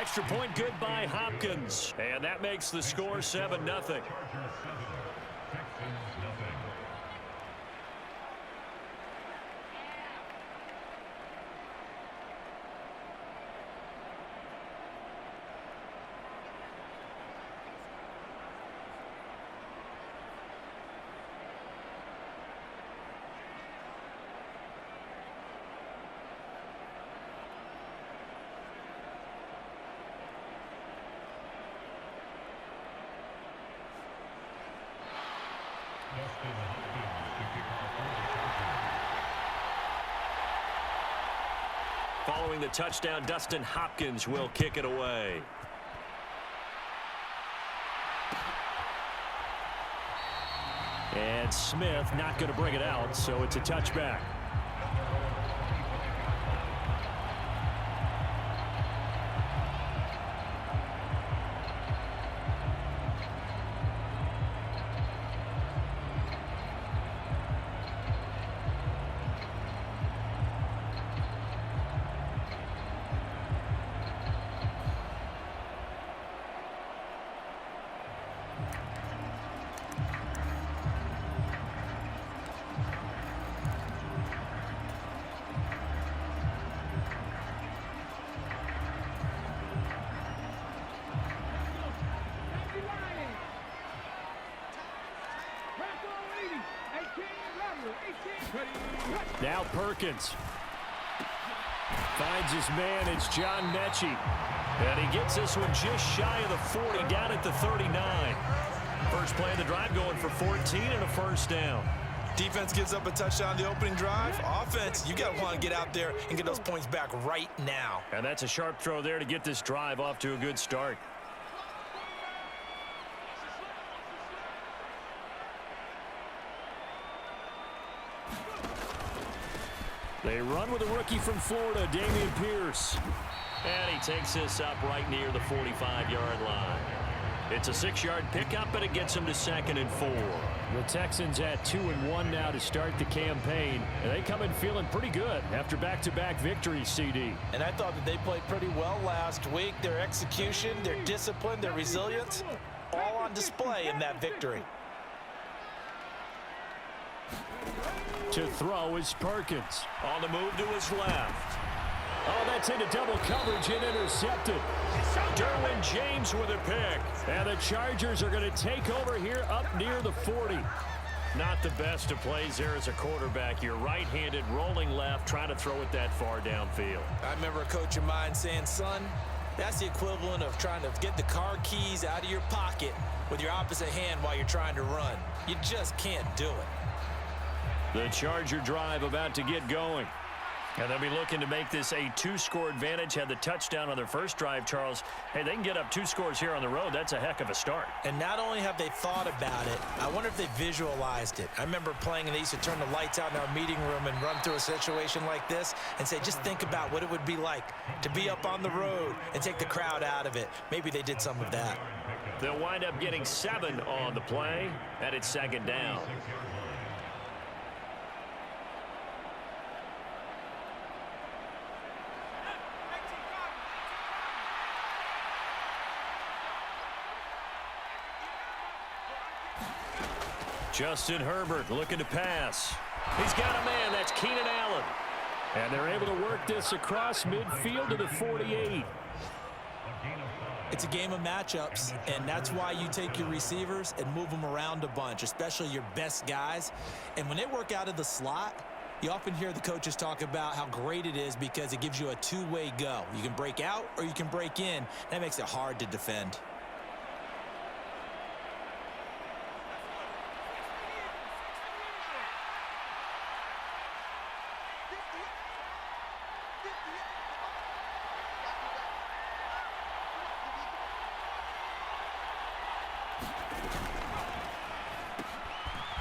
Extra point good by Hopkins. And that makes the score 7-0. Following the touchdown, Dustin Hopkins will kick it away. And Smith not going to bring it out, so it's a touchback. Now Perkins finds his man. It's John Mechie. And he gets this one just shy of the 40, down at the 39. First play of the drive going for 14 and a first down. Defense gives up a touchdown the opening drive. Offense, you got to want to get out there and get those points back right now. And that's a sharp throw there to get this drive off to a good start. They run with a rookie from Florida, Dameon Pierce. And he takes this up right near the 45-yard line. It's a 6-yard pickup, but it gets him to 2nd and 4. The Texans at 2-1 now to start the campaign. And they come in feeling pretty good after back-to-back victories, CD. And I thought that they played pretty well last week. Their execution, their discipline, their resilience, all on display in that victory. To throw is Perkins. On the move to his left. Oh, that's into double coverage and intercepted. Derwin James with a pick. And the Chargers are going to take over here up near the 40. Not the best of plays there as a quarterback. You're right-handed, rolling left, trying to throw it that far downfield. I remember a coach of mine saying, son, that's the equivalent of trying to get the car keys out of your pocket with your opposite hand while you're trying to run. You just can't do it. The Charger drive about to get going. And they'll be looking to make this a 2-score advantage. Had the touchdown on their first drive, Charles. Hey, they can get up 2 scores here on the road. That's a heck of a start. And not only have they thought about it, I wonder if they visualized it. I remember playing and they used to turn the lights out in our meeting room and run through a situation like this and say, just think about what it would be like to be up on the road and take the crowd out of it. Maybe they did some of that. They'll wind up getting 7 on the play, and it's 2nd down. Justin Herbert looking to pass. He's got a man. That's Keenan Allen. And they're able to work this across midfield to the 48. It's a game of matchups, and that's why you take your receivers and move them around a bunch, especially your best guys. And when they work out of the slot, you often hear the coaches talk about how great it is because it gives you a two-way go. You can break out or you can break in. That makes it hard to defend.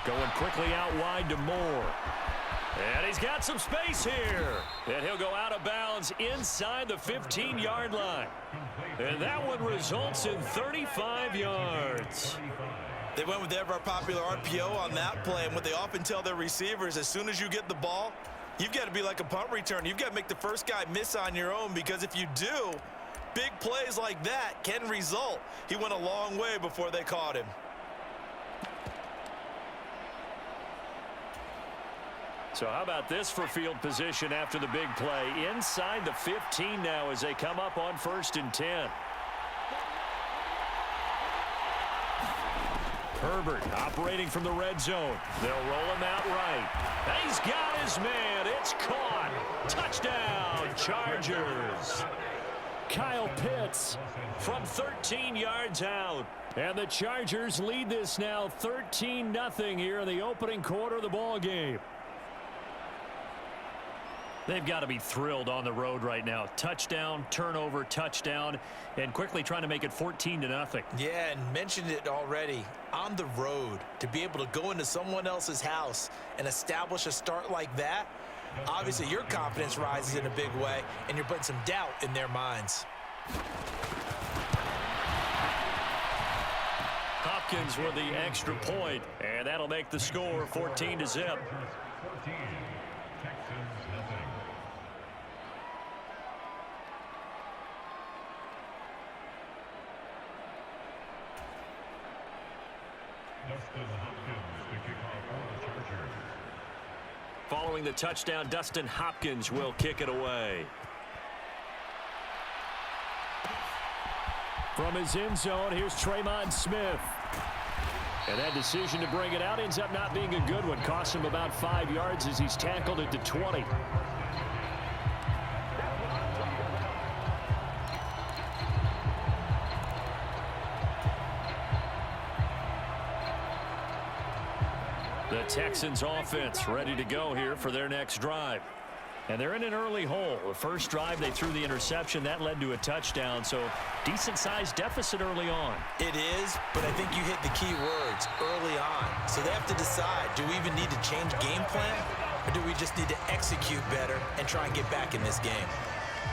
Going quickly out wide to Moore. And he's got some space here. And he'll go out of bounds inside the 15-yard line. And that one results in 35 yards. They went with the ever-popular RPO on that play, and what they often tell their receivers, as soon as you get the ball, you've got to be like a punt return. You've got to make the first guy miss on your own, because if you do, Big plays like that can result. He went a long way before they caught him. So how about this for field position after the big play? Inside the 15 now as they come up on 1st and 10. Herbert operating from the red zone. They'll roll him out right. He's got his man. It's caught. Touchdown, Chargers. Kyle Pitts from 13 yards out. And the Chargers lead this now 13-0 here in the opening quarter of the ball game. They've got to be thrilled on the road right now. Touchdown, turnover, touchdown, and quickly trying to make it 14-0. Yeah, and mentioned it already. On the road, to be able to go into someone else's house and establish a start like that, obviously your confidence rises in a big way, and you're putting some doubt in their minds. Hopkins with the extra point, and that'll make the score 14-0. Following the touchdown, Dustin Hopkins will kick it away. From his end zone, here's Tremon Smith. And that decision to bring it out ends up not being a good one. Costs him about 5 yards as he's tackled at the 20. The Texans offense ready to go here for their next drive. And they're in an early hole. The first drive, they threw the interception. That led to a touchdown, so decent-sized deficit early on. It is, but I think you hit the key words early on. So they have to decide, do we even need to change game plan, or do we just need to execute better and try and get back in this game?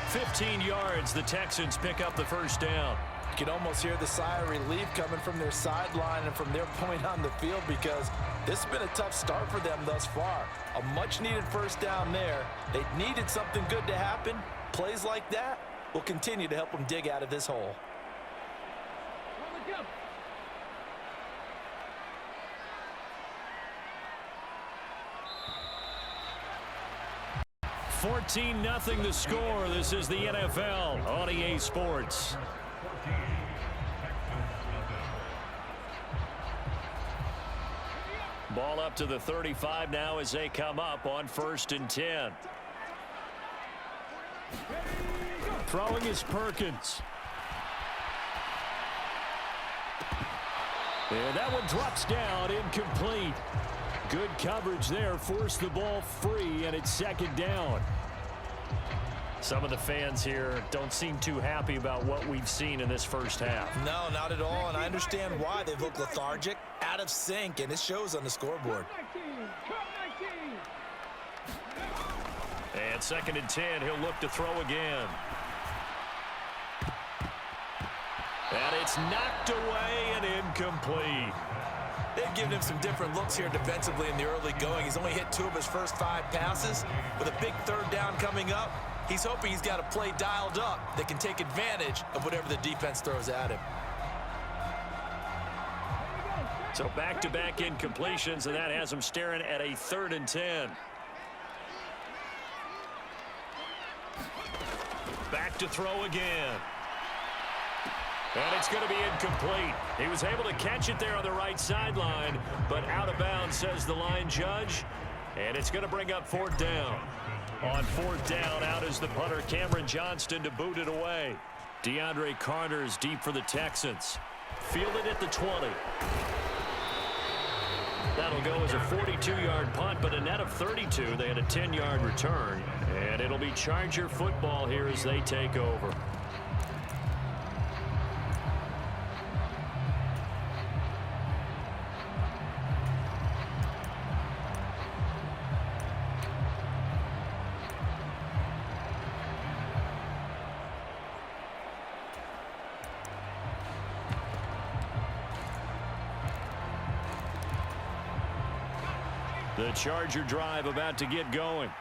15 yards, the Texans pick up the first down. You can almost hear the sigh of relief coming from their sideline and from their point on the field, because this has been a tough start for them thus far. A much-needed first down there. They needed something good to happen. Plays like that will continue to help them dig out of this hole. 14-0 the score. This is the NFL on EA Sports. Ball up to the 35 now as they come up on 1st and 10. Throwing is Perkins. And that one drops down, incomplete. Good coverage there, forced the ball free, and it's 2nd down. Some of the fans here don't seem too happy about what we've seen in this first half. No, not at all, and I understand why. They've looked lethargic, out of sync, and it shows on the scoreboard. And 2nd and 10, he'll look to throw again. And it's knocked away and incomplete. They've given him some different looks here defensively in the early going. He's only hit 2 of his first 5 passes. With a big 3rd down coming up, he's hoping he's got a play dialed up that can take advantage of whatever the defense throws at him. So back-to-back incompletions, and that has him staring at a 3rd and 10. Back to throw again. And it's going to be incomplete. He was able to catch it there on the right sideline, but out of bounds, says the line judge. And it's going to bring up 4th down. On 4th down, out is the punter, Cameron Johnston, to boot it away. DeAndre Carter's deep for the Texans. Fielded at the 20. That'll go as a 42-yard punt, but a net of 32. They had a 10-yard return. And it'll be Charger football here as they take over. The Charger drive about to get going.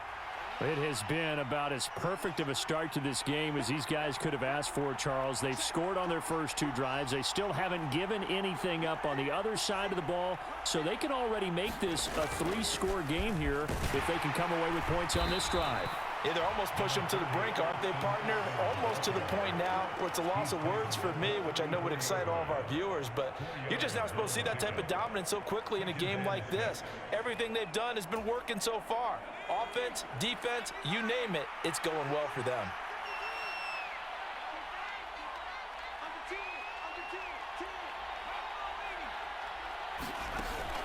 It has been about as perfect of a start to this game as these guys could have asked for, Charles. They've scored on their first 2 drives. They still haven't given anything up on the other side of the ball, so they can already make this a 3-score game here if they can come away with points on this drive. Yeah, they're almost pushing them to the brink, aren't they, partner? Almost to the point now where it's a loss of words for me, which I know would excite all of our viewers, but you're just not supposed to see that type of dominance so quickly in a game like this. Everything they've done has been working so far. Offense, defense, you name it, it's going well for them.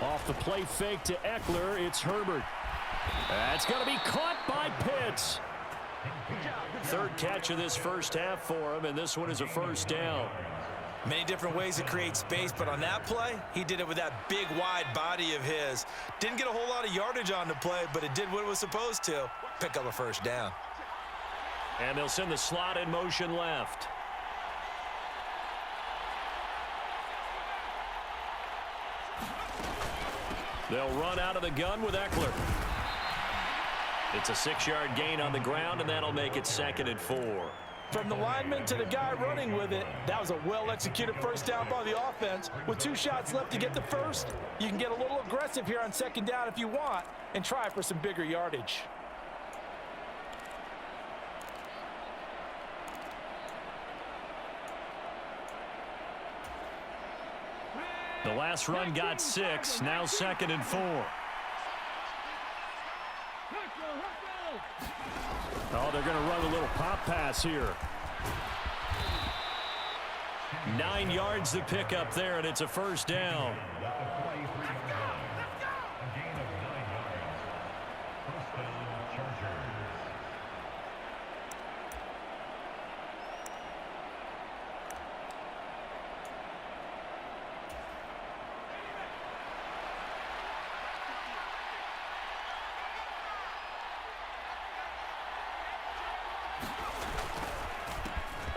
Off the play fake to Eckler, it's Herbert. That's going to be caught by Pitts. 3rd catch of this first half for him, and this one is a first down. Many different ways to create space, but on that play, he did it with that big, wide body of his. Didn't get a whole lot of yardage on the play, but it did what it was supposed to. Pick up a first down. And they'll send the slot in motion left. They'll run out of the gun with Eckler. It's a 6-yard gain on the ground, and that'll make it 2nd and 4. From the lineman to the guy running with it, that was a well-executed first down by the offense. With 2 shots left to get the first, you can get a little aggressive here on 2nd down if you want and try for some bigger yardage. The last run got 6, now 2nd and 4. Oh, they're going to run a little pop pass here. 9 yards to pick up there, and it's a first down.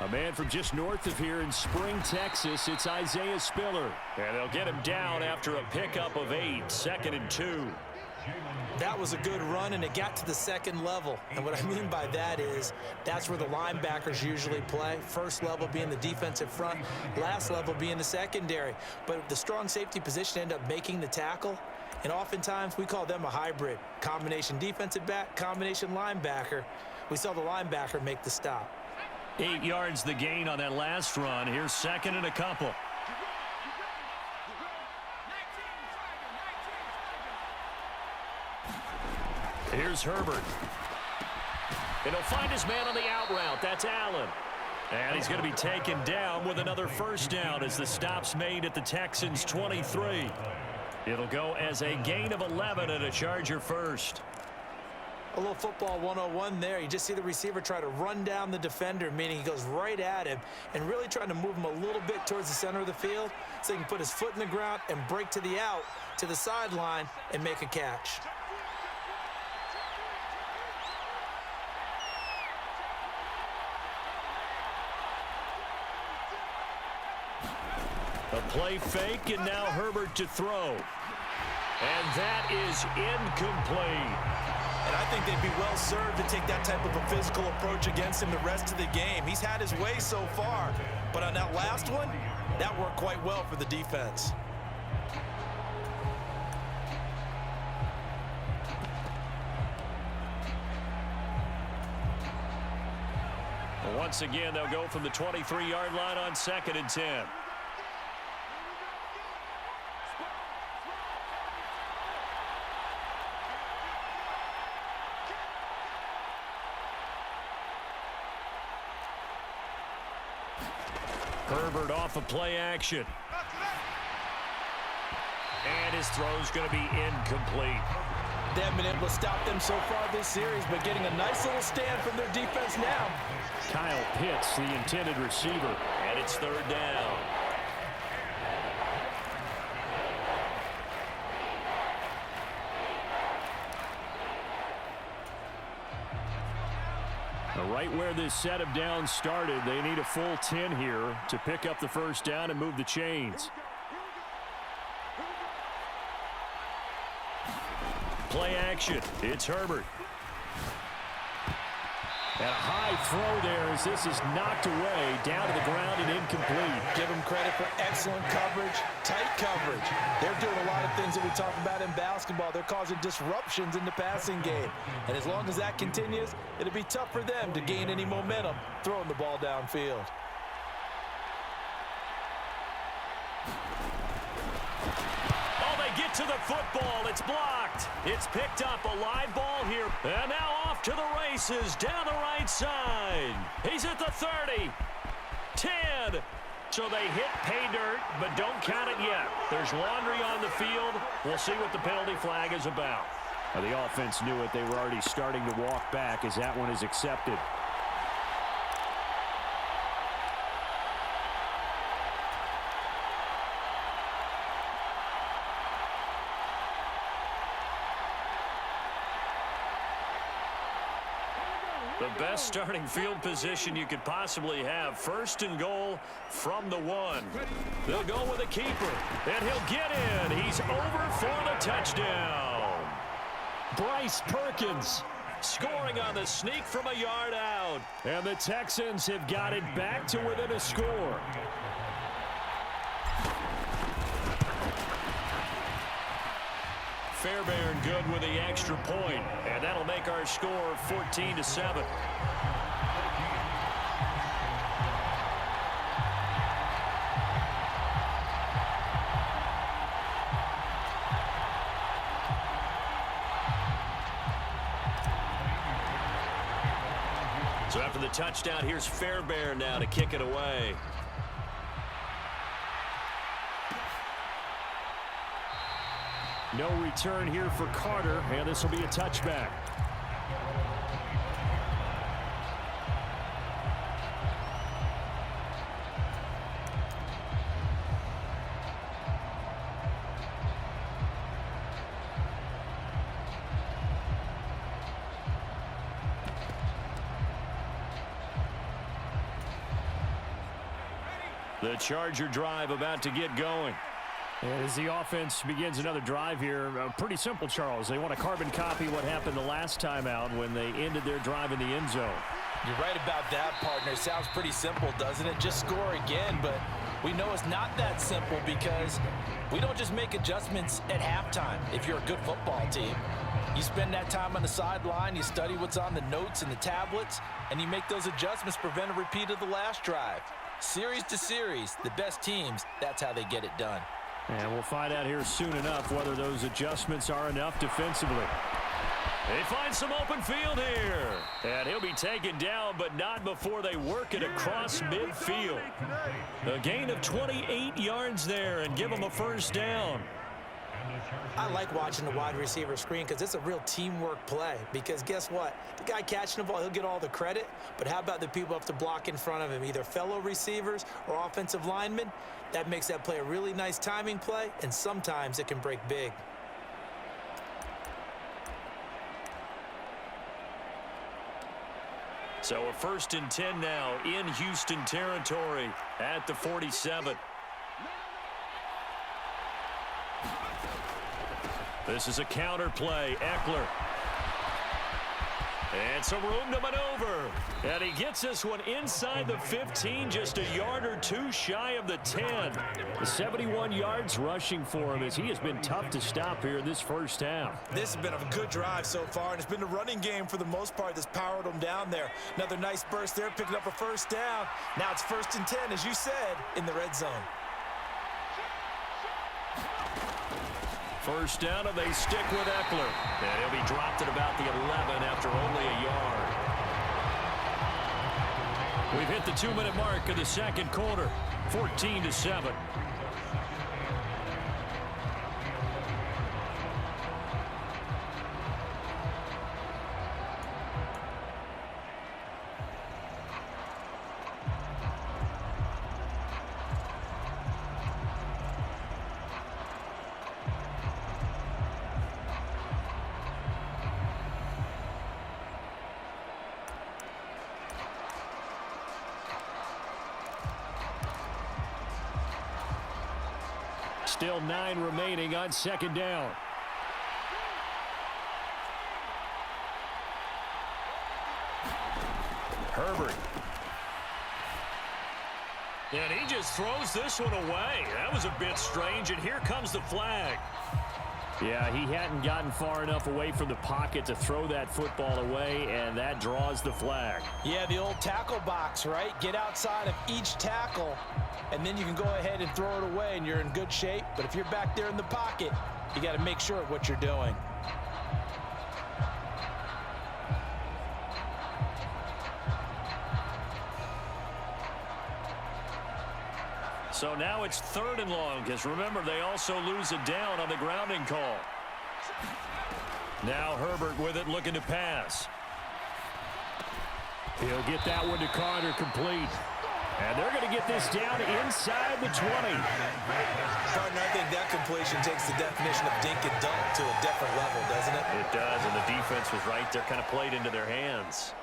A man from just north of here in Spring, Texas, it's Isaiah Spiller. And they'll get him down after a pickup of 8, 2nd and 2. That was a good run, and it got to the 2nd level. And what I mean by that is that's where the linebackers usually play. First level being the defensive front, last level being the secondary. But the strong safety position ended up making the tackle. And oftentimes we call them a hybrid. Combination defensive back, combination linebacker. We saw the linebacker make the stop. 8 yards the gain on that last run. Here's 2nd and a couple. Here's Herbert. And he'll find his man on the out route. That's Allen. And he's going to be taken down with another first down as the stop's made at the Texans' 23. It'll go as a gain of 11 and a Charger first. A little football 101 there. You just see the receiver try to run down the defender, meaning he goes right at him and really trying to move him a little bit towards the center of the field so he can put his foot in the ground and break to the out, to the sideline, and make a catch. A play fake, and now Herbert to throw. And that is incomplete. And I think they'd be well served to take that type of a physical approach against him the rest of the game. He's had his way so far, but on that last one, that worked quite well for the defense. Once again, they'll go from the 23-yard line on 2nd and 10. Herbert off of play action. And his throw's going to be incomplete. They haven't been able to stop them so far this series, but getting a nice little stand from their defense now. Kyle Pitts, the intended receiver, and it's 3rd down. Right where this set of downs started, they need a full 10 here to pick up the first down and move the chains. Play action. It's Herbert. And a high throw there as this is knocked away, down to the ground and incomplete. Give them credit for excellent coverage, tight coverage. They're doing a lot of things that we talk about in basketball. They're causing disruptions in the passing game. And as long as that continues, it'll be tough for them to gain any momentum throwing the ball downfield. Get to the football. It's blocked. It's picked up. A live ball here. And now off to the races down the right side. He's at the 30. 10. So they hit pay dirt, but don't count it yet. There's laundry on the field. We'll see what the penalty flag is about. Now, the offense knew it. They were already starting to walk back as that one is accepted. The best starting field position you could possibly have. First and goal from the 1. They'll go with a keeper, and he'll get in. He's over for the touchdown. Bryce Perkins scoring on the sneak from a yard out. And the Texans have got it back to within a score. Fairbairn good with the extra point, and that'll make our score 14-7. So after the touchdown, here's Fairbairn now to kick it away. No return here for Carter, and this will be a touchback. The Charger drive about to get going. As the offense begins another drive here, pretty simple, Charles. They want to carbon copy what happened the last time out when they ended their drive in the end zone. You're right about that, partner. Sounds pretty simple, doesn't it? Just score again, but we know it's not that simple because we don't just make adjustments at halftime if you're a good football team. You spend that time on the sideline, you study what's on the notes and the tablets, and you make those adjustments, prevent a repeat of the last drive. Series to series, the best teams, that's how they get it done. And we'll find out here soon enough whether those adjustments are enough defensively. They find some open field here. And he'll be taken down, but not before they work it across midfield. A gain of 28 yards there and give them a first down. I like watching the wide receiver screen because it's a real teamwork play. Because guess what? The guy catching the ball, he'll get all the credit. But how about the people up to block in front of him, either fellow receivers or offensive linemen? That makes that play a really nice timing play, and sometimes it can break big. So a 1st and 10 now in Houston territory at the 47. This is a counter play. Eckler. And some room to maneuver. And he gets this one inside the 15, just a yard or two shy of the 10. The 71 yards rushing for him as he has been tough to stop here in this first half. This has been a good drive so far, and it's been the running game for the most part that's powered them down there. Another nice burst there, picking up a first down. Now it's 1st and 10, as you said, in the red zone. First down, and they stick with Eckler. And he'll be dropped at about the 11 after only a yard. We've hit the 2-minute mark of the second quarter, 14-7. Still 9 remaining on second down. Herbert. And he just throws this one away. That was a bit strange, and here comes the flag. Yeah, he hadn't gotten far enough away from the pocket to throw that football away, and that draws the flag. Yeah, the old tackle box, right? Get outside of each tackle, and then you can go ahead and throw it away, and you're in good shape. But if you're back there in the pocket, you got to make sure of what you're doing. So now it's 3rd and long, because remember, they also lose a down on the grounding call. Now Herbert with it, looking to pass. He'll get that one to Carter, complete. And they're going to get this down inside the 20. Partner, I think that completion takes the definition of dink and dunk to a different level, doesn't it? It does, and the defense was right there, kind of played into their hands.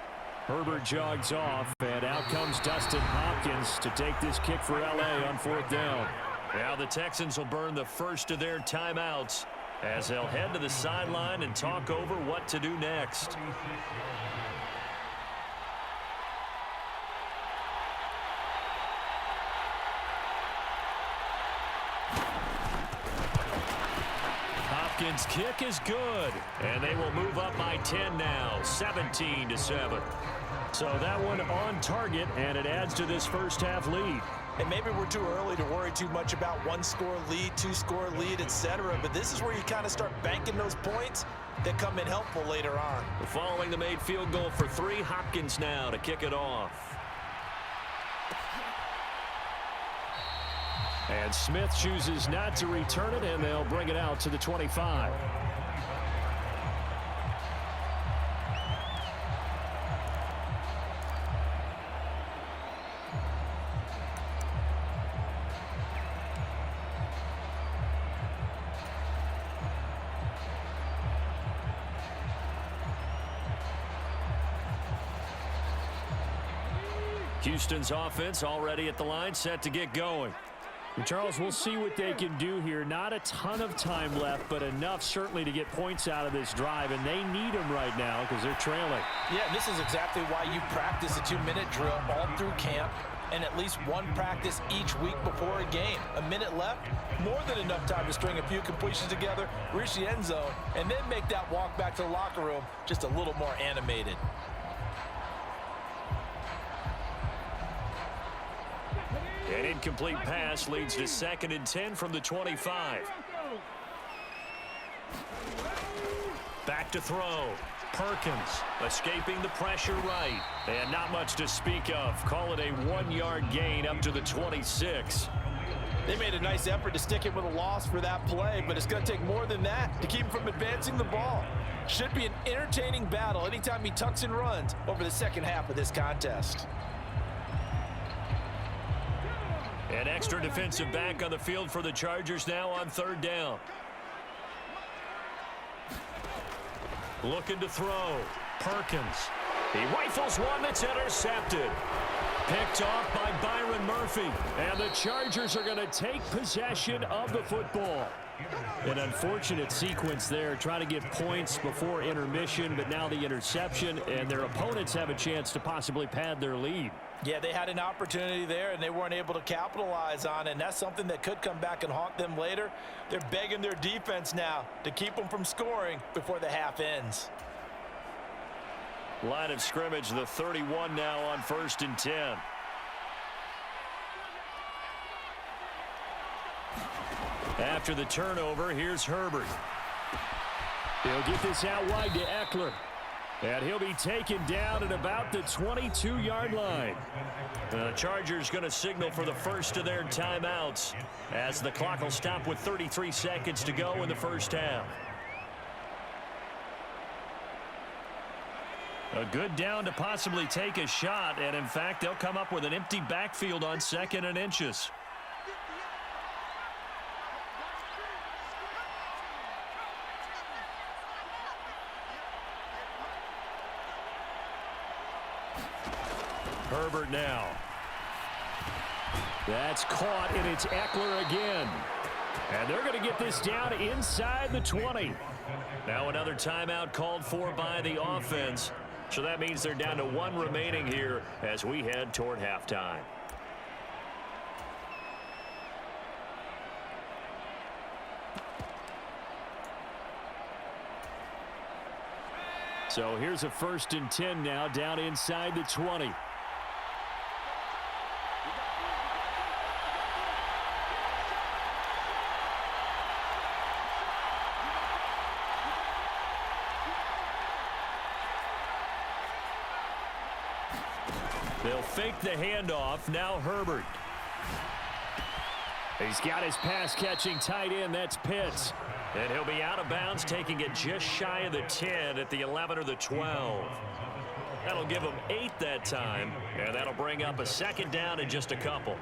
Herbert jogs off, and out comes Dustin Hopkins to take this kick for L.A. on 4th down. Now the Texans will burn the first of their timeouts as they'll head to the sideline and talk over what to do next. Hopkins' kick is good, and they will move up by 10 now, 17-7. So that one on target, and it adds to this first half lead. And maybe we're too early to worry too much about 1-score lead, 2-score lead, etc. But this is where you kind of start banking those points that come in helpful later on. Following the made field goal for 3, Hopkins now to kick it off. And Smith chooses not to return it, and they'll bring it out to the 25. Houston's offense already at the line, set to get going. And Charles, we'll see what they can do here. Not a ton of time left, but enough certainly to get points out of this drive, and they need them right now because they're trailing. Yeah, this is exactly why you practice a 2-minute drill all through camp and at least one practice each week before a game. A minute left, more than enough time to string a few completions together, reach the end zone, and then make that walk back to the locker room just a little more animated. An incomplete pass leads to 2nd and 10 from the 25. Back to throw. Perkins escaping the pressure right. And not much to speak of. Call it a 1-yard gain up to the 26. They made a nice effort to stick him with a loss for that play, but it's going to take more than that to keep him from advancing the ball. Should be an entertaining battle anytime he tucks and runs over the second half of this contest. An extra defensive back on the field for the Chargers now on 3rd down. Looking to throw. Perkins. He rifles one that's intercepted. Picked off by Byron Murphy. And the Chargers are going to take possession of the football. An unfortunate sequence there, trying to get points before intermission, but now the interception, and their opponents have a chance to possibly pad their lead. Yeah, they had an opportunity there, and they weren't able to capitalize on it, and that's something that could come back and haunt them later. They're begging their defense now to keep them from scoring before the half ends. Line of scrimmage, the 31 now on 1st and 10. After the turnover, here's Herbert. He'll get this out wide to Eckler. And he'll be taken down at about the 22-yard line. The Chargers going to signal for the first of their timeouts as the clock will stop with 33 seconds to go in the first half. A good down to possibly take a shot, and in fact, they'll come up with an empty backfield on 2nd and inches. Herbert now. That's caught, and it's Eckler again. And they're going to get this down inside the 20. Now another timeout called for by the offense. So that means they're down to 1 remaining here as we head toward halftime. So here's a 1st and 10 now, down inside the 20. They'll fake the handoff. Now Herbert. He's got his pass-catching tight end. That's Pitts. And he'll be out of bounds, taking it just shy of the 10 at the 11 or the 12. That'll give him 8 that time, and that'll bring up a 2nd down in just a couple.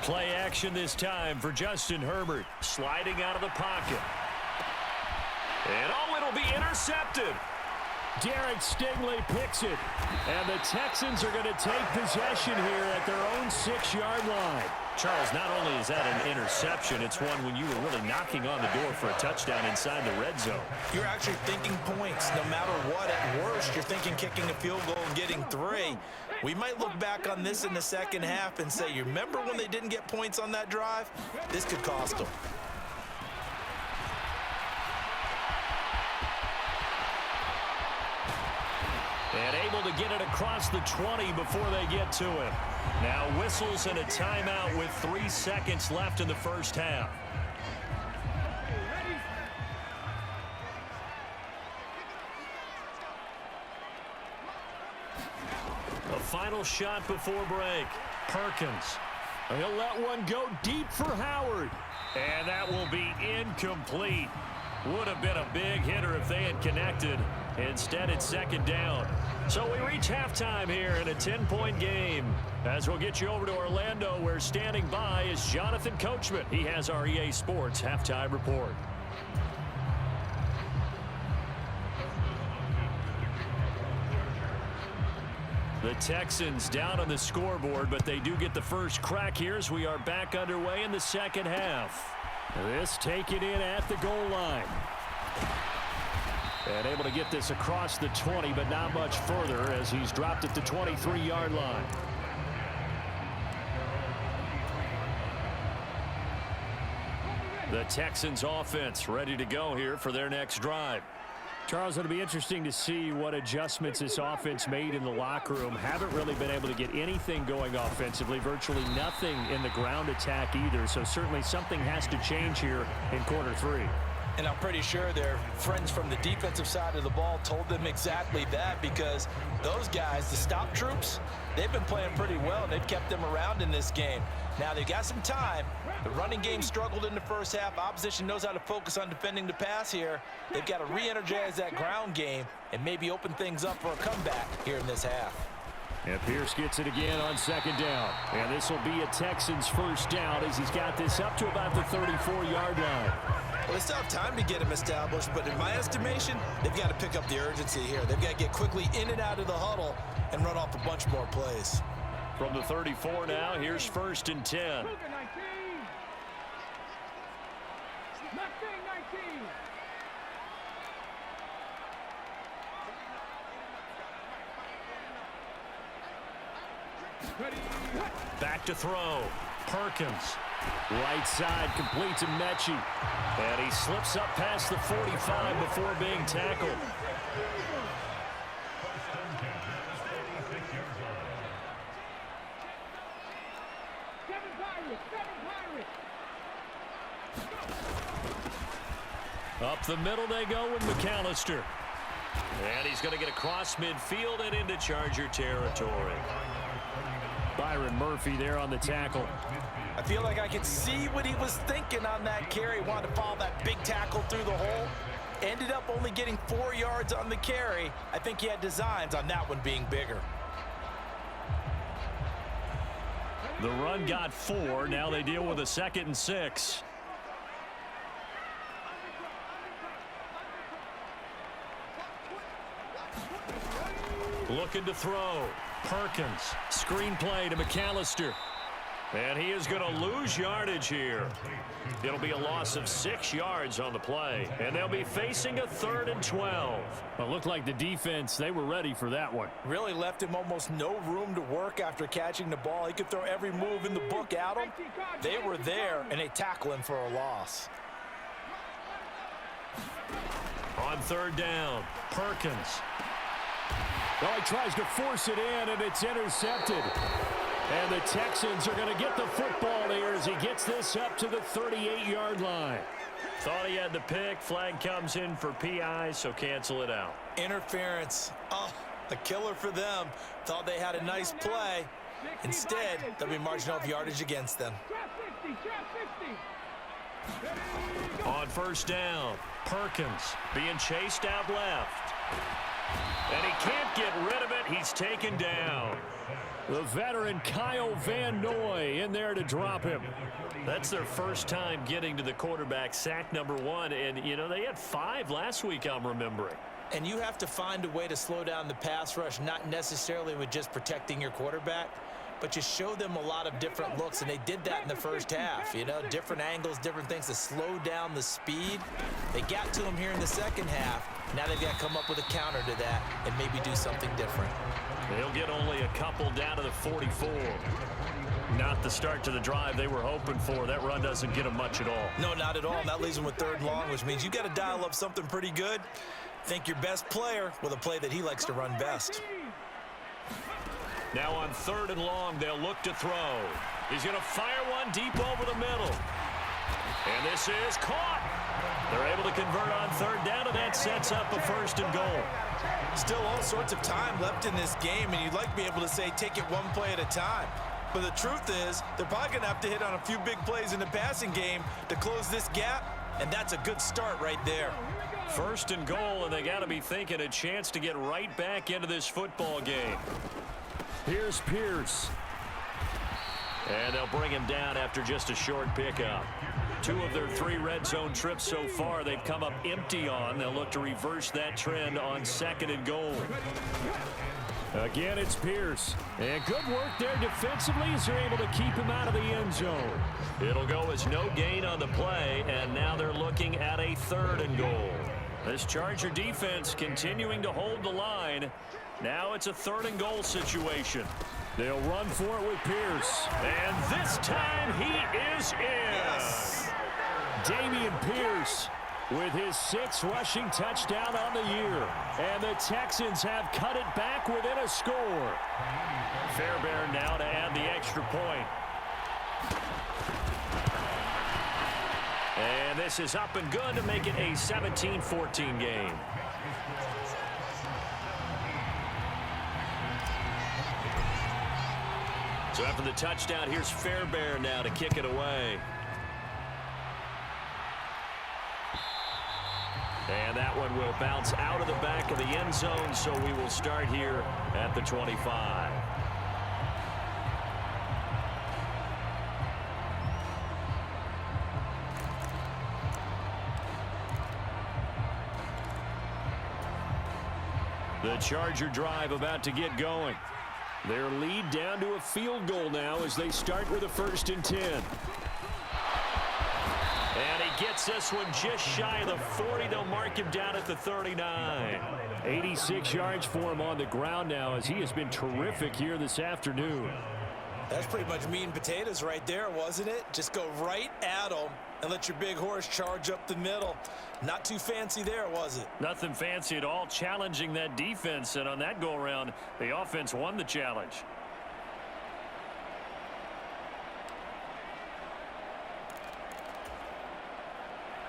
Play action this time for Justin Herbert, sliding out of the pocket. And it'll be intercepted. Derek Stingley picks it. And the Texans are going to take possession here at their own 6-yard line. Charles, not only is that an interception, it's one when you were really knocking on the door for a touchdown inside the red zone. You're actually thinking points. No matter what, at worst, you're thinking kicking a field goal and getting 3. We might look back on this in the second half and say, you remember when they didn't get points on that drive? This could cost them. And able to get it across the 20 before they get to him. Now whistles and a timeout with 3 seconds left in the first half. A final shot before break. Perkins. He'll let one go deep for Howard. And that will be incomplete. Would have been a big hitter if they had connected. Instead, it's 2nd down. So we reach halftime here in a 10-point game. As we'll get you over to Orlando, where standing by is Jonathan Coachman. He has our EA Sports halftime report. The Texans down on the scoreboard, but they do get the first crack here as we are back underway in the second half. This taken in at the goal line. And able to get this across the 20, but not much further as he's dropped at the 23-yard line. The Texans offense ready to go here for their next drive. Charles, it'll be interesting to see what adjustments this offense made in the locker room. Haven't really been able to get anything going offensively, virtually nothing in the ground attack either. So certainly something has to change here in quarter 3. And I'm pretty sure their friends from the defensive side of the ball told them exactly that, because those guys, the stop troops, they've been playing pretty well, and they've kept them around in this game. Now, they've got some time. The running game struggled in the first half. Opposition knows how to focus on defending the pass here. They've got to re-energize that ground game and maybe open things up for a comeback here in this half. And Pierce gets it again on 2nd down. And this will be a Texans first down as he's got this up to about the 34-yard line. Well, they still have time to get him established, but in my estimation, they've got to pick up the urgency here. They've got to get quickly in and out of the huddle and run off a bunch more plays. From the 34 now, here's 1st and 10. Back to throw. Perkins. Right side, complete to Mechie. And he slips up past the 45 before being tackled. Up the middle they go with McAllister. And he's going to get across midfield and into Charger territory. Byron Murphy there on the tackle. I feel like I could see what he was thinking on that carry. Wanted to follow that big tackle through the hole. Ended up only getting 4 yards on the carry. I think he had designs on that one being bigger. The run got 4. Now they deal with a 2nd and 6. Looking to throw. Perkins. Screen play to McAllister. And he is going to lose yardage here. It'll be a loss of 6 yards on the play. And they'll be facing a 3rd and 12. Well, it looked like the defense, they were ready for that one. Really left him almost no room to work after catching the ball. He could throw every move in the book at him. They were there, and they tackle him for a loss. On 3rd down, Perkins. Well, he tries to force it in, and it's intercepted. And the Texans are going to get the football here as he gets this up to the 38-yard line. Thought he had the pick. Flag comes in for PI, so cancel it out. Interference. Oh, a killer for them. Thought they had a nice play. Instead, they'll be marginal of yardage against them. On 1st down, Perkins being chased out left. And he can't get rid of it. He's taken down. The veteran Kyle Van Noy in there to drop him. That's their first time getting to the quarterback, sack number 1. And, you know, they had 5 last week, I'm remembering. And you have to find a way to slow down the pass rush, not necessarily with just protecting your quarterback, but you show them a lot of different looks, and they did that in the first half. You know, different angles, different things to slow down the speed. They got to him here in the second half. Now they've got to come up with a counter to that and maybe do something different. They'll get only a couple down to the 44. Not the start to the drive they were hoping for. That run doesn't get them much at all. No, not at all. And that leaves them with 3rd and long, which means you got to dial up something pretty good. Think your best player with a play that he likes to run best. Now on 3rd and long, they'll look to throw. He's going to fire one deep over the middle. And this is caught. They're able to convert on 3rd down, and that sets up a 1st and goal. Still all sorts of time left in this game, and you'd like to be able to say take it one play at a time. But the truth is, they're probably going to have to hit on a few big plays in the passing game to close this gap, and that's a good start right there. 1st and goal, and they got to be thinking a chance to get right back into this football game. Here's Pierce. And they'll bring him down after just a short pickup. 2 of their 3 red zone trips so far they've come up empty on. They'll look to reverse that trend on 2nd and goal. Again, it's Pierce. And good work there defensively as they're able to keep him out of the end zone. It'll go as no gain on the play, and now they're looking at a 3rd and goal. This Charger defense continuing to hold the line. Now it's a 3rd and goal situation. They'll run for it with Pierce. And this time he is in. Yes. Dameon Pierce with his 6th rushing touchdown on the year. And the Texans have cut it back within a score. Fairbairn now to add the extra point. And this is up and good to make it a 17-14 game. So after the touchdown, here's Fairbairn now to kick it away. And that one will bounce out of the back of the end zone, so we will start here at the 25. The Charger drive about to get going. Their lead down to a field goal now as they start with a 1st and 10. And he gets this one just shy of the 40. They'll mark him down at the 39. 86 yards for him on the ground now as he has been terrific here this afternoon. That's pretty much meat and potatoes right there, wasn't it? Just go right at him and let your big horse charge up the middle. Not too fancy there, was it? Nothing fancy at all, challenging that defense. And on that go-around, the offense won the challenge.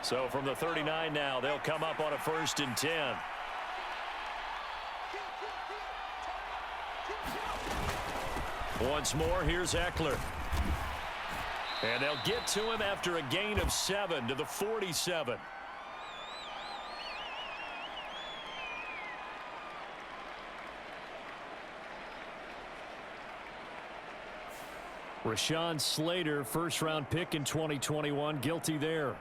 So from the 39 now, they'll come up on a 1st and 10. Once more, here's Eckler. And they'll get to him after a gain of 7 to the 47. Rashawn Slater, first-round pick in 2021, guilty there.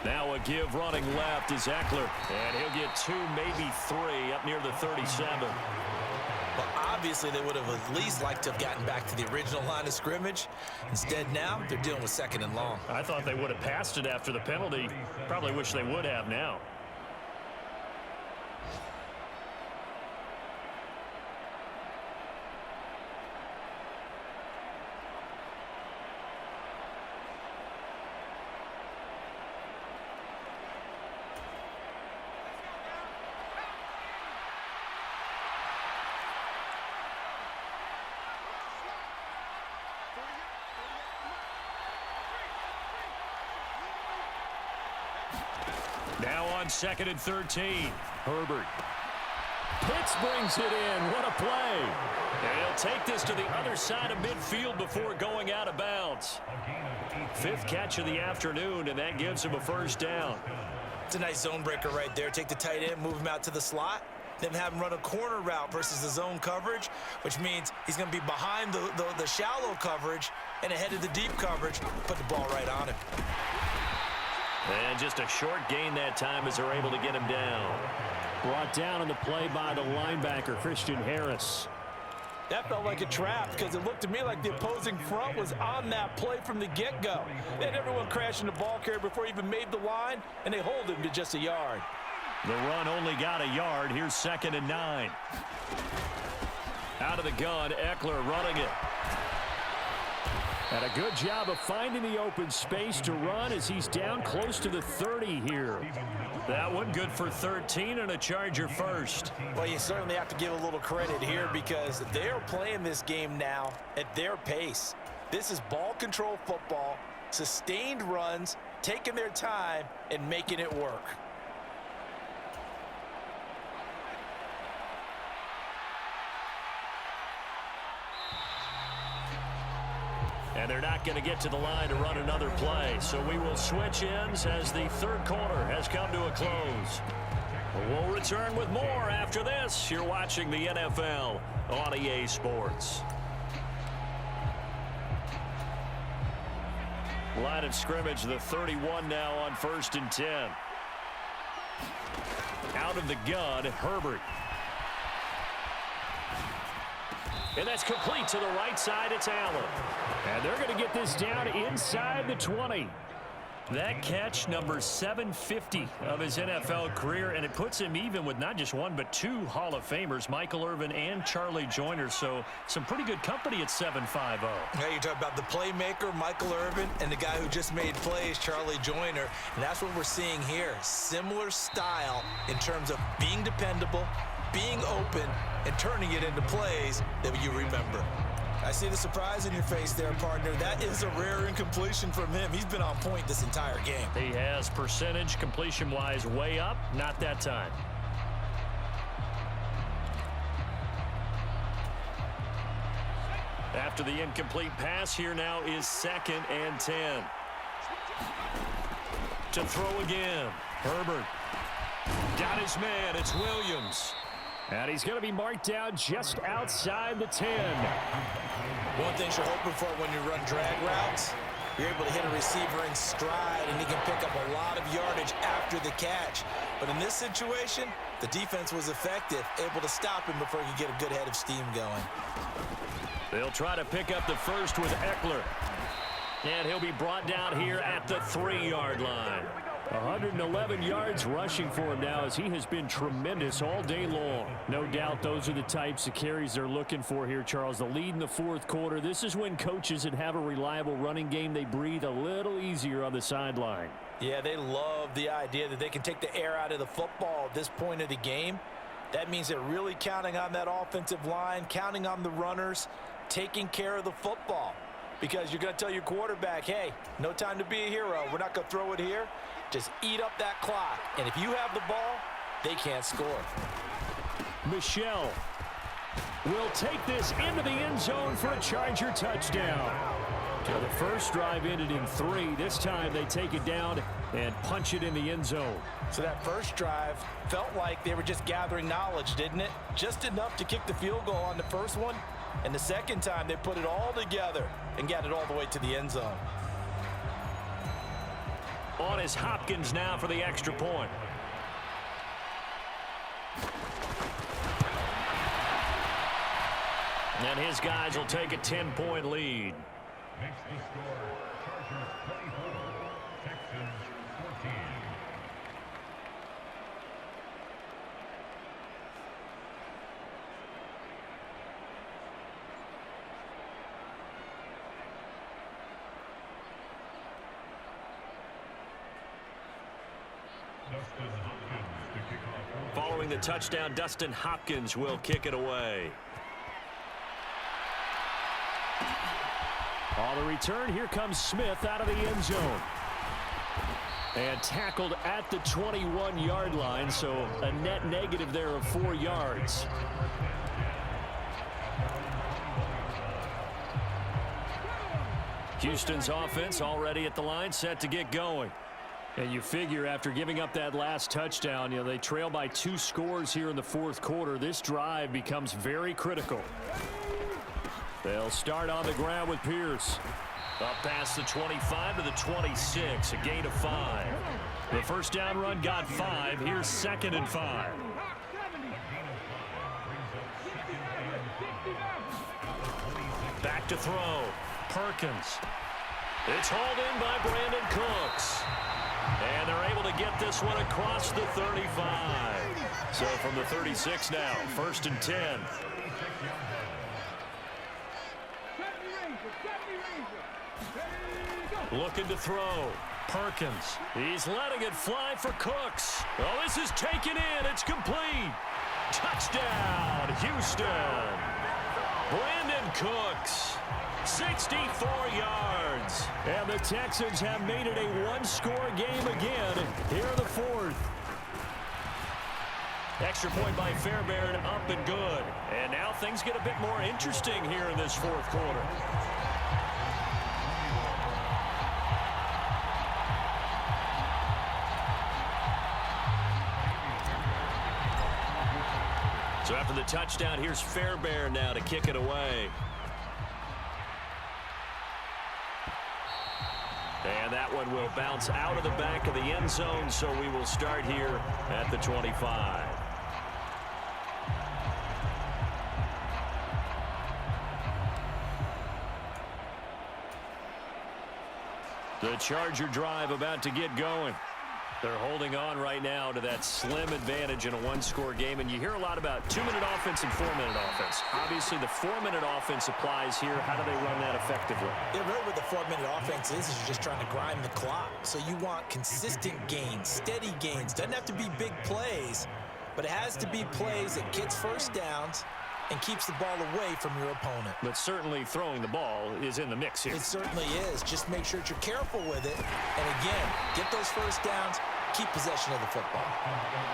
Now a give running left is Eckler, and he'll get 2, maybe 3 up near the 37. Well, obviously they would have at least liked to have gotten back to the original line of scrimmage. Instead now they're dealing with 2nd and long. I thought they would have passed it after the penalty. Probably wish they would have now. Now on 2nd and 13. Herbert. Pitts brings it in. What a play. And he'll take this to the other side of midfield before going out of bounds. 5th catch of the afternoon, and that gives him a first down. It's a nice zone breaker right there. Take the tight end, move him out to the slot, then have him run a corner route versus the zone coverage, which means he's going to be behind the shallow coverage and ahead of the deep coverage. Put the ball right on him. And just a short gain that time as they're able to get him down. Brought down on the play by the linebacker, Christian Harris. That felt like a trap because it looked to me like the opposing front was on that play from the get-go. They had everyone crashing the ball carrier before he even made the line, and they hold him to just a yard. The run only got a yard. Here's 2nd and 9. Out of the gun, Eckler running it. And a good job of finding the open space to run as he's down close to the 30 here. That one good for 13 and a Charger first. Well, you certainly have to give a little credit here because they're playing this game now at their pace. This is ball control football, sustained runs, taking their time and making it work. And they're not going to get to the line to run another play. So we will switch ends as the 3rd quarter has come to a close. We'll return with more after this. You're watching the NFL on EA Sports. Line of scrimmage, the 31 now on 1st and 10. Out of the gun, Herbert. And that's complete to the right side. It's Allen. And they're going to get this down inside the 20. That catch, number 750 of his NFL career, and it puts him even with not just one but 2 Hall of Famers, Michael Irvin and Charlie Joyner. So some pretty good company at 7.50. Yeah, you talk about the playmaker, Michael Irvin, and the guy who just made plays, Charlie Joyner. And that's what we're seeing here. Similar style in terms of being dependable, being open, and turning it into plays that you remember. I see the surprise in your face there, partner. That is a rare incompletion from him. He's been on point this entire game. He has percentage completion-wise way up. Not that time. After the incomplete pass, here now is 2nd and 10. To throw again. Herbert. Got his man. It's Williams. And he's going to be marked down just outside the 10. One thing you're hoping for when you run drag routes, you're able to hit a receiver in stride, and he can pick up a lot of yardage after the catch. But in this situation, the defense was effective, able to stop him before he could get a good head of steam going. They'll try to pick up the first with Eckler. And he'll be brought down here at the 3-yard line. 111 yards rushing for him now as he has been tremendous all day long. No doubt those are the types of carries they're looking for here, Charles. The lead in the 4th quarter. This is when coaches that have a reliable running game, they breathe a little easier on the sideline. Yeah, they love the idea that they can take the air out of the football at this point of the game. That means they're really counting on that offensive line, counting on the runners, taking care of the football. Because you're going to tell your quarterback, hey, no time to be a hero. We're not going to throw it here. Just eat up that clock. And if you have the ball, they can't score. Michelle will take this into the end zone for a Charger touchdown. So the first drive ended in 3. This time they take it down and punch it in the end zone. So that first drive felt like they were just gathering knowledge, didn't it? Just enough to kick the field goal on the first one. And the second time they put it all together and got it all the way to the end zone. On is Hopkins now for the extra point. And his guys will take a 10-point lead. Makes the score Chargers 24, Texans 14. Following the touchdown, Dustin Hopkins will kick it away. On the return, here comes Smith out of the end zone. And tackled at the 21-yard line, so a net negative there of 4 yards. Houston's offense already at the line, set to get going. And you figure after giving up that last touchdown, they trail by 2 scores here in the fourth quarter. This drive becomes very critical. They'll start on the ground with Pierce. Up past the 25 to the 26, a gain of 5. The first down run got 5. Here's 2nd and 5. Back to throw. Perkins. It's hauled in by Brandon Cooks. And they're able to get this one across the 35. So from the 36 now, 1st and 10. Looking to throw. Perkins. He's letting it fly for Cooks. Oh, this is taken in. It's complete. Touchdown, Houston. Brandon Cooks. 64 yards. And the Texans have made it a one-score game again here in the fourth. Extra point by Fairbairn, up and good. And now things get a bit more interesting here in this fourth quarter. So after the touchdown, here's Fairbairn now to kick it away. And that one will bounce out of the back of the end zone, so we will start here at the 25. The Charger drive about to get going. They're holding on right now to that slim advantage in a one-score game. And you hear a lot about 2-minute offense and 4-minute offense. Obviously, the 4-minute offense applies here. How do they run that effectively? Yeah, really what the 4-minute offense is you're just trying to grind the clock. So you want consistent gains, steady gains. Doesn't have to be big plays, but it has to be plays that gets first downs and keeps the ball away from your opponent. But certainly throwing the ball is in the mix here. It certainly is. Just make sure that you're careful with it. And again, get those first downs, keep possession of the football.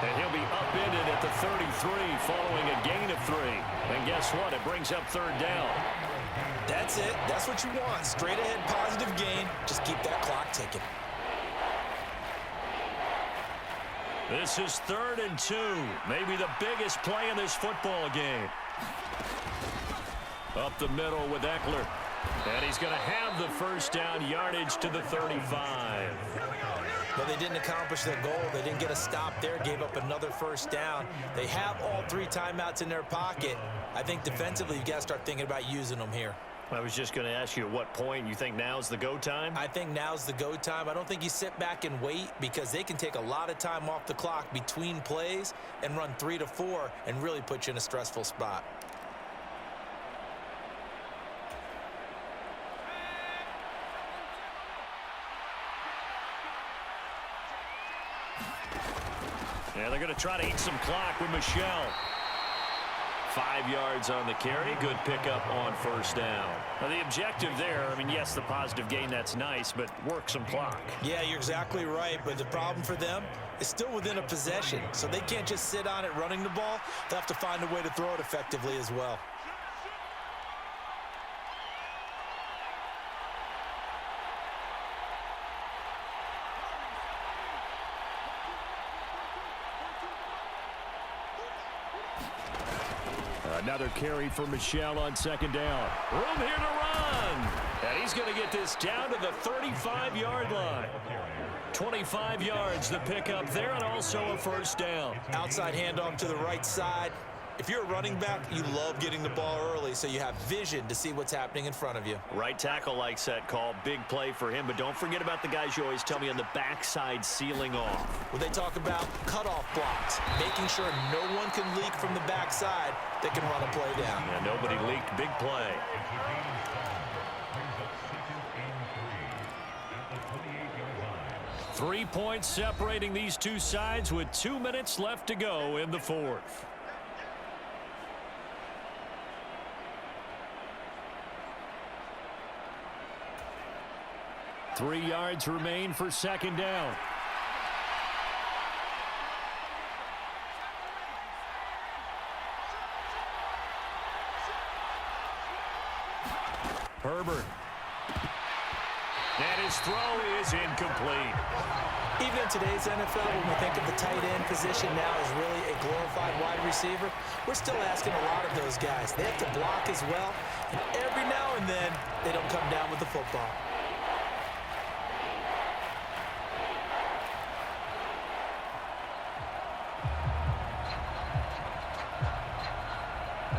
And he'll be upended at the 33 following a gain of 3. And guess what? It brings up 3rd down. That's it. That's what you want. Straight ahead, positive gain. Just keep that clock ticking. This is 3rd and 2. Maybe the biggest play in this football game. Up the middle with Eckler. And he's going to have the first down, yardage to the 35. But they didn't accomplish their goal. They didn't get a stop there, gave up another first down. They have all 3 timeouts in their pocket. I think defensively you've got to start thinking about using them here. I was just going to ask you at what point you think now's the go time? I think now's the go time. I don't think you sit back and wait because they can take a lot of time off the clock between plays and run 3 to 4 and really put you in a stressful spot. Yeah, they're going to try to eat some clock with Michelle. 5 yards on the carry. Good pickup on first down. Now, the objective there, I mean, yes, the positive gain, that's nice, but work some clock. Yeah, you're exactly right, but the problem for them is still within a possession, so they can't just sit on it running the ball. They'll have to find a way to throw it effectively as well. Another carry for Michelle on second down. Room here to run. And he's going to get this down to the 35-yard line. 25 yards, the pickup there, and also a first down. Outside handoff to the right side. If you're a running back, you love getting the ball early so you have vision to see what's happening in front of you. Right tackle likes that call. Big play for him, but don't forget about the guys you always tell me on the backside sealing off. When they talk about cutoff blocks, making sure no one can leak from the backside that can run a play down. Yeah, nobody leaked. Big play. It's a gain of 5. Brings up second and 3 at the 28-yard line. 3 points separating these two sides with 2 minutes left to go in the fourth. Three yards remain for second down. Herbert. And his throw is incomplete. Even in today's NFL, when we think of the tight end position now as really a glorified wide receiver, we're still asking a lot of those guys. They have to block as well, and every now and then they don't come down with the football.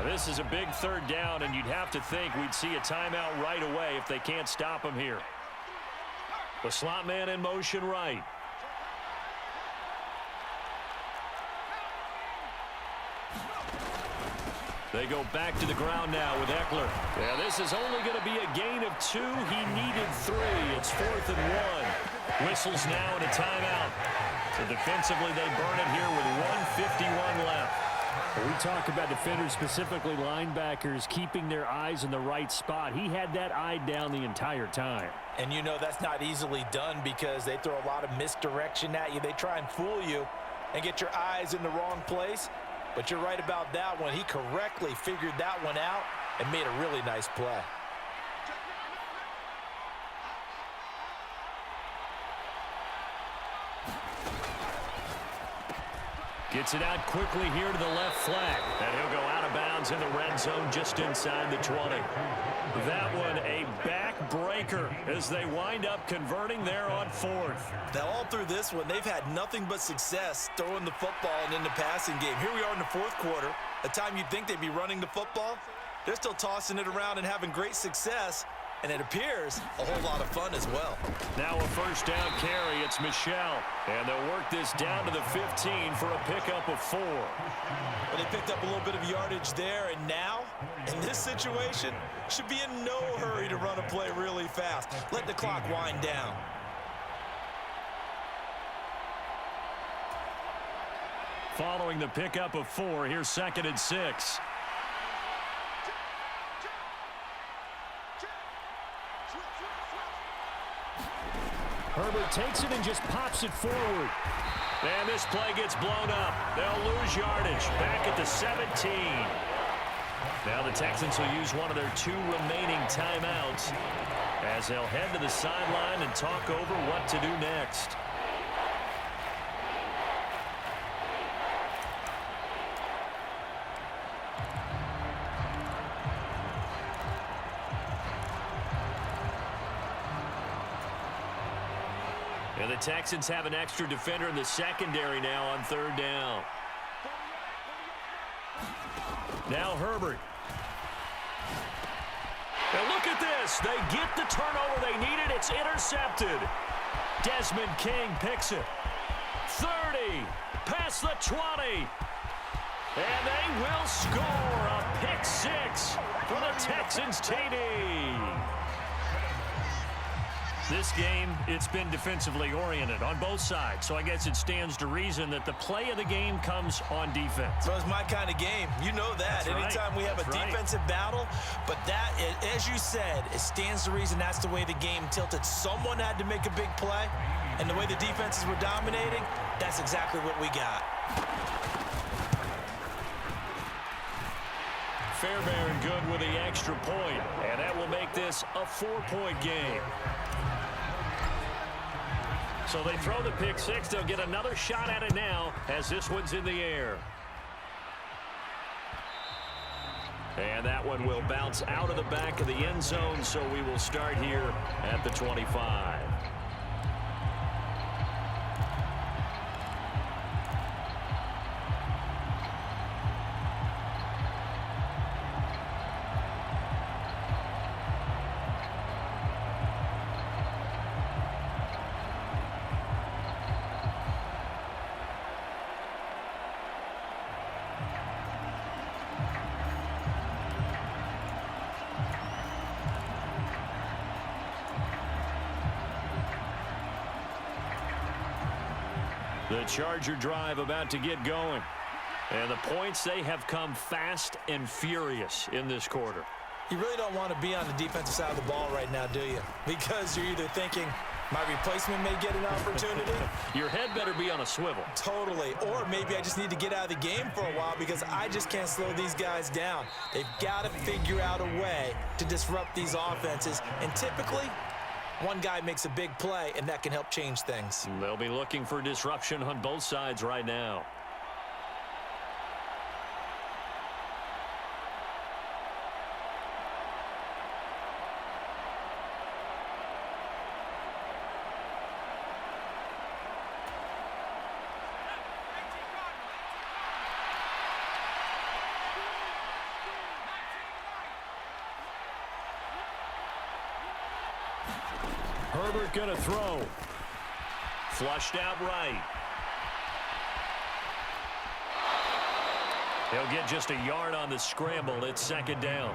This is a big third down, and you'd have to think we'd see a timeout right away if they can't stop him here. The slot man in motion right. They go back to the ground now with Eckler. Yeah, this is only going to be a gain of 2. He needed 3. It's 4th and 1. Whistles now and a timeout. So defensively, they burn it here with 1:51 left. We talk about defenders, specifically linebackers, keeping their eyes in the right spot. He had that eye down the entire time. And you know that's not easily done because they throw a lot of misdirection at you. They try and fool you and get your eyes in the wrong place. But you're right about that one. He correctly figured that one out and made a really nice play. Gets it out quickly here to the left flag. And he'll go out of bounds in the red zone just inside the 20. That one a backbreaker as they wind up converting there on 4th. Now all through this one, they've had nothing but success throwing the football and in the passing game. Here we are in the 4th quarter, a time you'd think they'd be running the football. They're still tossing it around and having great success. And it appears a whole lot of fun as well. Now a first down carry. It's Michelle. And they'll work this down to the 15 for a pickup of 4. Well, they picked up a little bit of yardage there. And now, in this situation, should be in no hurry to run a play really fast. Let the clock wind down. Following the pickup of 4, here's 2nd and 6. Herbert takes it and just pops it forward. And this play gets blown up. They'll lose yardage. Back at the 17. Now the Texans will use one of their 2 remaining timeouts as they'll head to the sideline and talk over what to do next. And the Texans have an extra defender in the secondary now on 3rd down. Now Herbert. And look at this. They get the turnover they needed. It's intercepted. Desmond King picks it. 30. Past the 20. And they will score a pick 6 for the Texans TD. This game, it's been defensively oriented on both sides, so I guess it stands to reason that the play of the game comes on defense. So it's my kind of game. You know that. That's Anytime we have a defensive battle, but that, as you said, it stands to reason that's the way the game tilted. Someone had to make a big play, and the way the defenses were dominating, that's exactly what we got. Fairbairn good with the extra point, and that will make this a 4-point game. So they throw the pick six. They'll get another shot at it now as this one's in the air. And that one will bounce out of the back of the end zone, so we will start here at the 25. The Charger drive about to get going. And the points, they have come fast and furious in this quarter. You really don't want to be on the defensive side of the ball right now, do you? Because you're either thinking, my replacement may get an opportunity. Your head better be on a swivel. Totally. Or maybe I just need to get out of the game for a while because I just can't slow these guys down. They've got to figure out a way to disrupt these offenses. And typically, one guy makes a big play, and that can help change things. They'll be looking for disruption on both sides right now. Herbert gonna throw. Flushed out right. He'll get just a yard on the scramble. It's second down.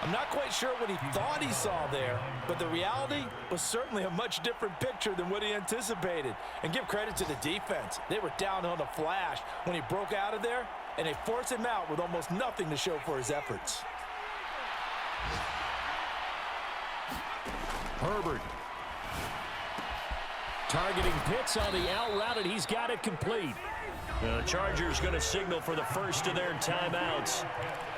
I'm not quite sure what he thought he saw there, but the reality was certainly a much different picture than what he anticipated. And give credit to the defense. They were down on the flash when he broke out of there, and they forced him out with almost nothing to show for his efforts. Herbert. Targeting Pitts on the out route, and he's got it complete. The Chargers going to signal for the first of their timeouts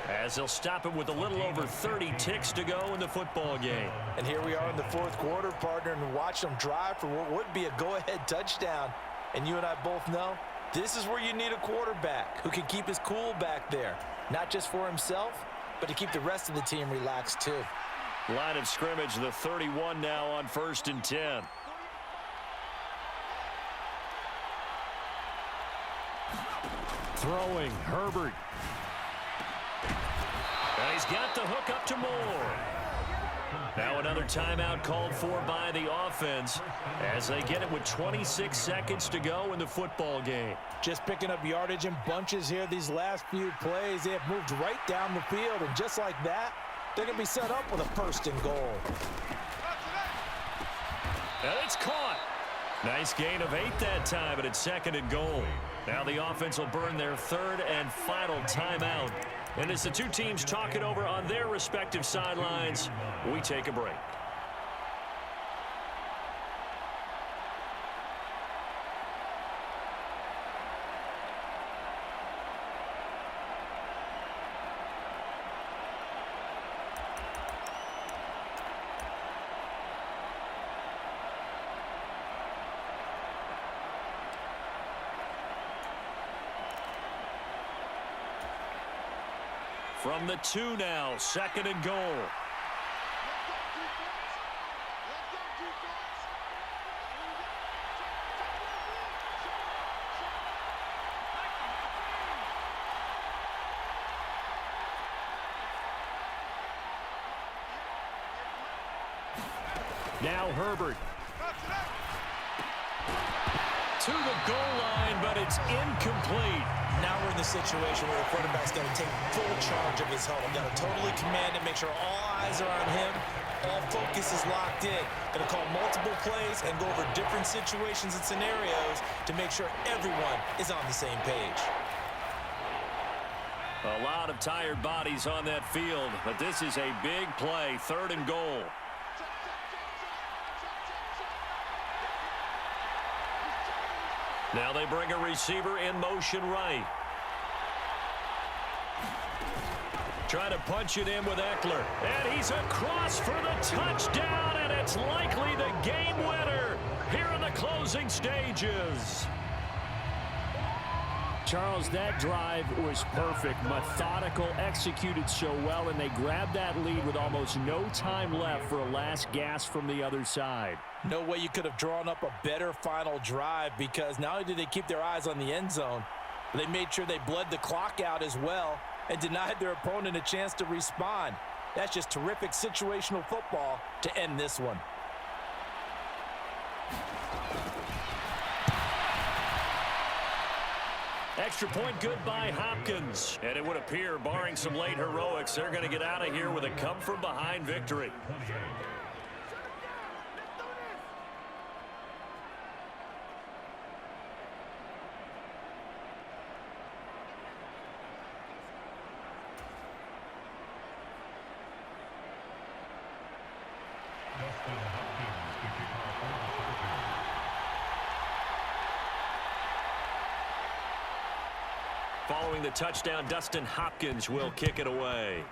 as they'll stop it with a little over 30 ticks to go in the football game. And here we are in the fourth quarter, partner, and watch them drive for what would be a go-ahead touchdown. And you and I both know this is where you need a quarterback who can keep his cool back there, not just for himself, but to keep the rest of the team relaxed too. Line of scrimmage, the 31 now on 1st and 10. Throwing, Herbert. And he's got the hook up to Moore. Now another timeout called for by the offense as they get it with 26 seconds to go in the football game. Just picking up yardage in bunches here these last few plays. They have moved right down the field, and just like that, they're going to be set up with a 1st and goal. And it's caught. Nice gain of 8 that time, but it's 2nd and goal. Now the offense will burn their 3rd and final timeout. And as the two teams talk it over on their respective sidelines, we take a break. From the 2 now, 2nd and goal. Now Herbert. To the goal line, but it's incomplete. Now we're in the situation where the quarterback's got to take full charge of his huddle. Got to totally command it, make sure all eyes are on him. All focus is locked in. Going to call multiple plays and go over different situations and scenarios to make sure everyone is on the same page. A lot of tired bodies on that field, but this is a big play, 3rd and goal. Now they bring a receiver in motion right. Trying to punch it in with Eckler. And he's across for the touchdown, and it's likely the game winner here in the closing stages. Charles, that drive was perfect, methodical, executed so well, and they grabbed that lead with almost no time left for a last gasp from the other side. No way you could have drawn up a better final drive, because not only did they keep their eyes on the end zone, but they made sure they bled the clock out as well and denied their opponent a chance to respond. That's just terrific situational football to end this one. Extra point good by Hopkins. And it would appear, barring some late heroics, they're going to get out of here with a come-from-behind victory. Following the touchdown, Dustin Hopkins will kick it away.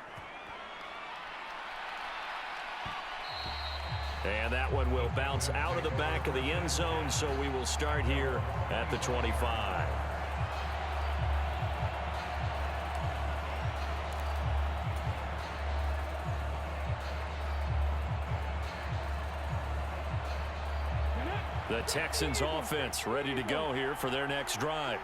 And that one will bounce out of the back of the end zone, so we will start here at the 25. The Texans offense ready to go here for their next drive.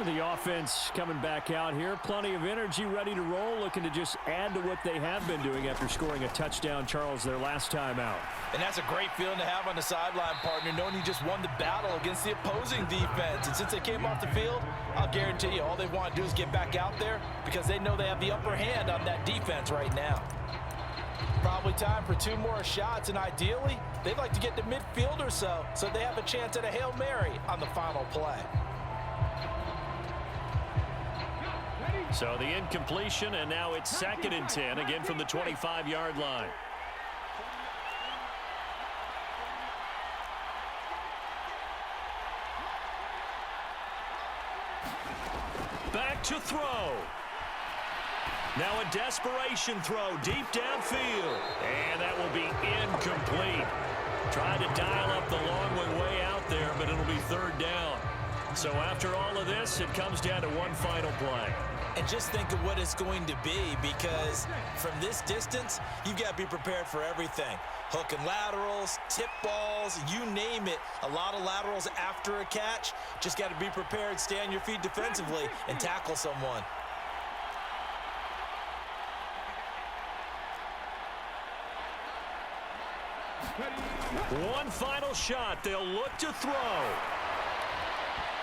The offense coming back out here. Plenty of energy, ready to roll, looking to just add to what they have been doing after scoring a touchdown, Charles, their last time out. And that's a great feeling to have on the sideline, partner, knowing you just won the battle against the opposing defense. And since they came off the field, I'll guarantee you all they want to do is get back out there because they know they have the upper hand on that defense right now. Probably time for 2 more shots, and ideally, they'd like to get to midfield or so they have a chance at a Hail Mary on the final play. So the incompletion, and now it's 2nd and 10, again from the 25-yard line. Back to throw. Now a desperation throw deep downfield. And that will be incomplete. Tried to dial up the long one way out there, but it'll be 3rd down. So after all of this, it comes down to one final play. And just think of what it's going to be, because from this distance, you've got to be prepared for everything. Hook and laterals, tip balls, you name it. A lot of laterals after a catch. Just got to be prepared, stay on your feet defensively, and tackle someone. One final shot. They'll look to throw.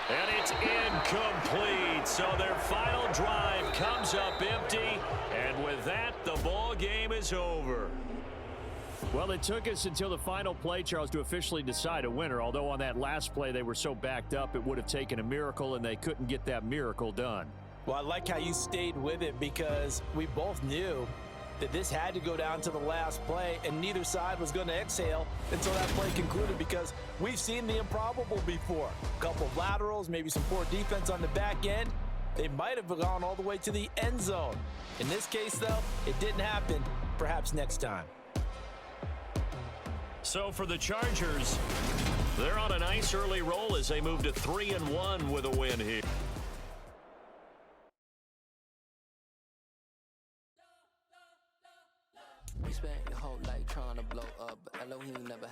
And it's incomplete. So their final drive comes up empty. And with that, the ball game is over. Well, it took us until the final play, Charles, to officially decide a winner. Although on that last play they were so backed up, it would have taken a miracle, and they couldn't get that miracle done. Well, I like how you stayed with it, because we both knew that this had to go down to the last play, and neither side was going to exhale until that play concluded, because we've seen the improbable before. A couple of laterals, maybe some poor defense on the back end. They might have gone all the way to the end zone. In this case, though, it didn't happen. Perhaps next time. So for the Chargers, they're on a nice early roll as they move to 3-1 with a win here. You spent your whole life trying to blow up, but Elohim never